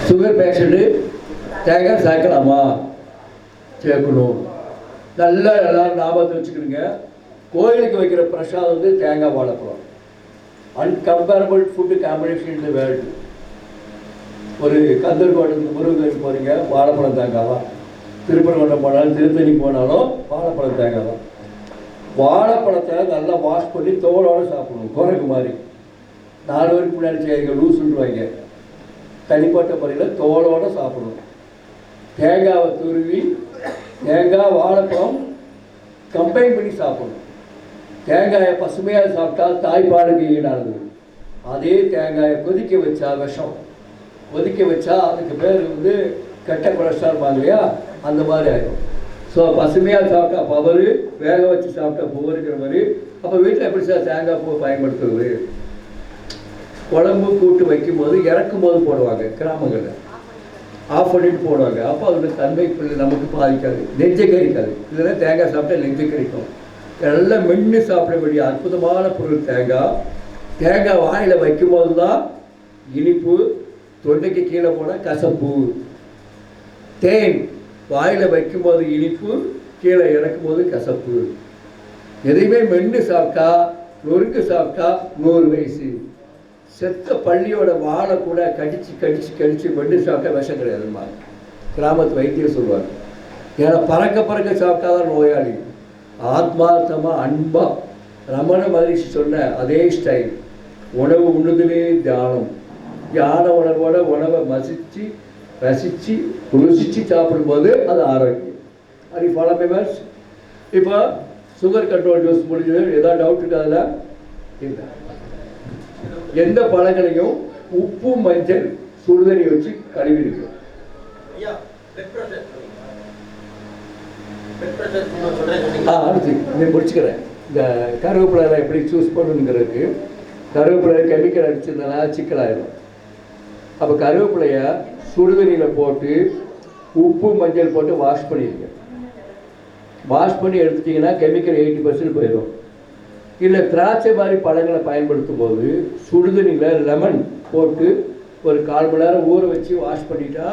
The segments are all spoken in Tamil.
சுகர் பேஷண்ட்டு தேங்காய் சேர்க்கலாமா? சேர்க்கணும். நல்லா எல்லோரும் ஞாபகத்தை வச்சுக்கிடுங்க. கோயிலுக்கு வைக்கிற பிரசாதம் வந்து தேங்காய் வாழைப்பழம். அன்கம்பேரபிள் ஃபுட்டு காம்பினேஷன் இந்த வேர்ல்டு. ஒரு கந்தர்கோட்டத்துக்கு முருகனுக்கு போகிறீங்க, வாழைப்பழம் தேங்காய் தான். திருப்பரங்குன்றம் போனாலும் திருத்தணி போனாலும் வாழைப்பழம் தேங்காய் தான். வாழைப்பழத்தை நல்லா வாஷ் பண்ணி தோலோடு சாப்பிடணும். குரங்கு மாதிரி 4 பேருக்கு முன்னாடி செய்ய லூசுன்றுவாங்க. தனிப்பட்ட முறையில் தோலோடு சாப்பிடணும். தேங்காவை துருவி தேங்காய் வாழைப்பழம் கம்பைன் பண்ணி சாப்பிடணும். தேங்காயை பசுமையாக சாப்பிட்டா தாய்ப்பாலுக்கு ஈடானது. அதே தேங்காயை கொதிக்க வச்சா விஷம். கொதிக்க வச்சா அதுக்கு பேர் வந்து கெட்ட கொலஸ்ட்ரால் இல்லையா, அந்த மாதிரி ஆகிடும். ஸோ பசுமையாக சாப்பிட்டா பவரு, வேக வச்சு சாப்பிட்டா புவருங்கிற மாதிரி. அப்போ வீட்டில் எப்படி சார் தேங்காய் பூவை பயன்படுத்துறது? குழம்பு கூட்டு வைக்கும்போது இறக்கும் போது போடுவாங்க கிராமங்களில். ஆஃப் பண்ணிட்டு போடுவாங்க. அப்போ அதோட தன்மை நமக்கு பாதிக்காது, நெஞ்சை கறிக்காது. இதெல்லாம் தேங்காய் சாப்பிட்டா நெஞ்சை கறிக்கும். எல்லாம் மென்று சாப்பிட வேண்டிய அற்புதமான பொருள் தேங்காய். தேங்காய் வாயில் வைக்கும்போது தான் இனிப்பு, தொண்டைக்கு கீழே போனால் கசப்பு. தேன் வாயில் வைக்கும்போது இனிப்பு, கீழே இறக்கும்போது கசப்பு. எதையுமே மென்று சாப்பிட்டா, நொறுக்கு சாப்பிட்டா 100 வயசு. செத்த பள்ளியோட வாழை கூட கடிச்சு கடிச்சு கடிச்சு மென்று சாப்பிட்டா விஷம் கிடையாதுமா, கிராமத்து வைத்தியம் சொல்லுவாங்க. ஏன்னா பறக்க சாப்பிட்டாதான் நோயாளி. ஆத்மார்த்தமாக அன்பாக ரமண மகரிஷி சொன்ன அதே ஸ்டைல். உணவு உண்ணுதலே தியானம். தியான உணர்வோட உணவை மசித்து ரசித்து ருசித்து சாப்பிடும்போது அது ஆரோக்கியம். அது ஃபாலோ மெம்பர்ஸ். இப்போ சுகர் கண்ட்ரோல் ஜூஸ் முடிஞ்சது. ஏதாவது டவுட் இருக்கு அதில்? இல்லை. எந்த பழங்களையும் உப்பு மஞ்சள் சுடுதண்ணி வச்சு கழுவி இருக்கு. அடுத்து இதை முடிச்சுக்கிறேன். இந்த கருவேப்பிலை எப்படி சூஸ் பண்ணணுங்கிறதுக்கு, கருவேப்பிலை கெமிக்கல் அடிச்சிருந்தனா சிக்கலாயிடும். அப்போ கருவேப்பிலையை சுடுதண்ணியில் போட்டு உப்பு மஞ்சள் போட்டு வாஷ் பண்ணிடுங்க. வாஷ் பண்ணி எடுத்துட்டிங்கன்னா கெமிக்கல் 80% போயிடும். இல்லை திராட்சை மாதிரி பழங்களை பயன்படுத்தும் போது சுடுதண்ணியில் லெமன் போட்டு ஒரு 1/4 மணி நேரம் ஊற வச்சு வாஷ் பண்ணிட்டா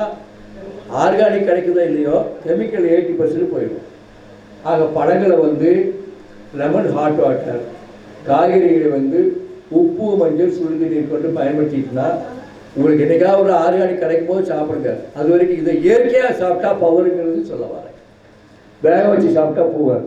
ஆர்கானிக் கிடைக்குதோ இல்லையோ கெமிக்கல் 80% போயிடும். ஆக பழங்களை வந்து லெமன் ஹாட் வாட்டர், காய்கறிகளை வந்து உப்பு மஞ்சள் சுடுதண்ணீர் கொண்டு பயன்படுத்திட்டுனா உங்களுக்கு என்னைக்காவது ஒரு ஆர்கானிக் கிடைக்கும் போது சாப்பிடுங்க. அது வரைக்கும் இதை இயற்கையாக சாப்பிட்டா பவருங்கிறது சொல்ல வரேன். வேக வச்சு சாப்பிட்டா பூவர்.